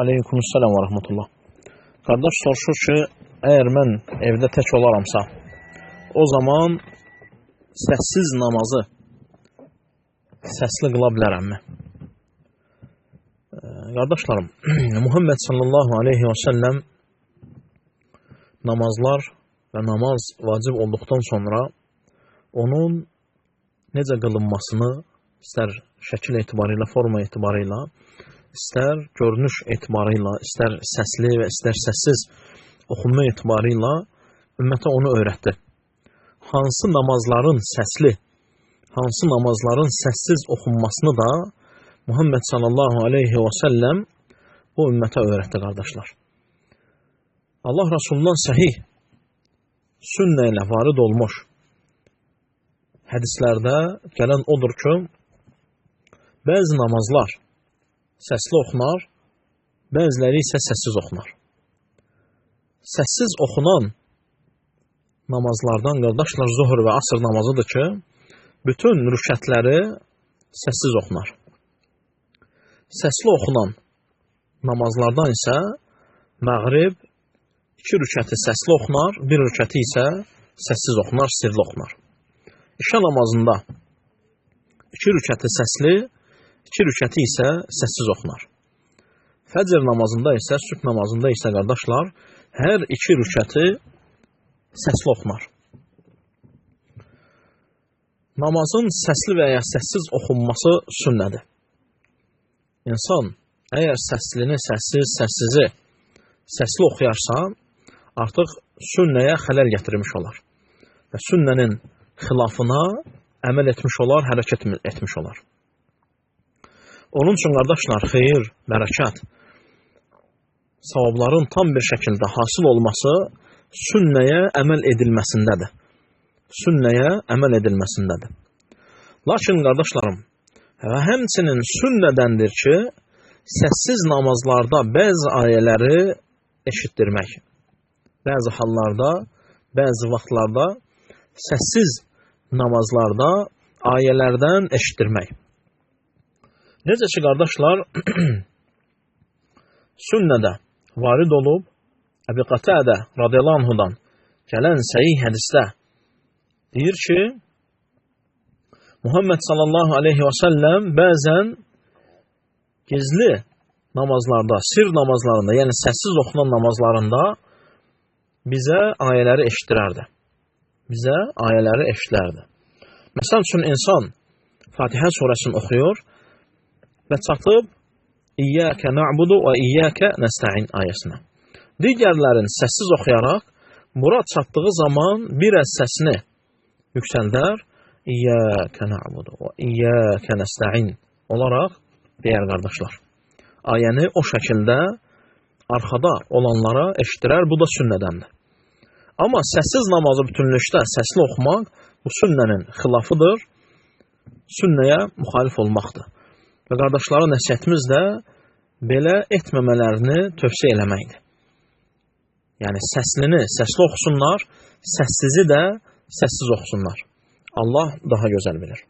Aleykümselam və rəhmətullah. Qardaş soruşur ki, əgər mən evdə tək olaramsa, o zaman səssiz namazı səsli qıla bilərəmmi? Qardaşlarım, Muhammed sallallahu aleyhi və səlləm namazlar və namaz vacib olduqdan sonra onun necə qılınmasını istər şəkil etibarıyla, forma etibarıyla, istər görünüş etibarıyla, istər səsli və istər səssiz oxunma etibarıyla ümmətə onu öyrətdi. Hansı namazların səsli, hansı namazların səssiz oxunmasını da Muhammed sallallahu aleyhi və səlləm bu ümmətə öyrətdi, qardaşlar. Allah Rasulundan səhih, sünnə ilə varid olmuş hədislərdə gələn odur ki, bəzi namazlar səsli oxunar, bəziləri isə səssiz oxunar. Səssiz oxunan namazlardan, qardaşlar, zuhur və asr namazıdır ki, bütün rükətləri səssiz oxunar. Səsli oxunan namazlardan isə məğrib 2 rükəti səsli oxunar, 1 rükəti isə səssiz oxunar, sirli oxunar. İşə namazında 2 rükəti səsli, 2 rükəti isə səssiz oxunar. Fəcr namazında isə, sübh namazında isə, qardaşlar, hər 2 rükəti səsli oxunar. Namazın səsli və ya səssiz oxunması sünnədir. İnsan əgər səslini, səssiz, səssizi səsli oxuyarsa, artıq sünnəyə xələl gətirmiş olar. Və sünnənin xilafına əməl etmiş olar, hərəkət etmiş olar. Onun üçün, qardaşlar, xeyir, bərəkət, savabların tam bir şəkildə hasil olması sünnəyə əməl edilməsindədir. Sünnəyə əməl edilməsindədir. Lakin, qardaşlarım, və həmçinin sünnədəndir ki, səssiz namazlarda bəzi ayələri eşitdirmək. Bəzi hallarda, bəzi vaxtlarda səssiz namazlarda ayələrdən eşitdirmək. Necə ki, qardaşlar, sünnədə varid olub, Əbi Qatadə radiyallahu anhudan gələn səhih hədisdə deyir ki, Muhammed sallallahu aleyhi və səlləm bəzən gizli namazlarda, sir namazlarında, yəni səssiz oxunan namazlarında bizə ayələri eşitdirərdi. Bizə ayələri eşitdirərdi. Məsəl üçün, insan Fatihə surəsini oxuyur və çatıb İyyəkə na'budu və İyyəkə nəstə'in ayəsinə. Digərlərin səssiz oxuyaraq bura çatdığı zaman bir az səsini yüksəldər, İyyəkə na'budu və İyyəkə nəstə'in olaraq deyər, qardaşlar. Ayəni o şəkildə arxada olanlara eşitdirər, bu da sünnədəndir. Amma səssiz namazı bütünlükdə səsli oxumaq bu sünnənin xilafıdır, sünnəyə müxalif olmaqdır. Və qardaşlara nəsihətimiz də belə etməmələrini tövsiyə eləməkdir. Yəni səslini səsli oxusunlar, səssizi də səssiz oxusunlar. Allah daha gözəl bilir.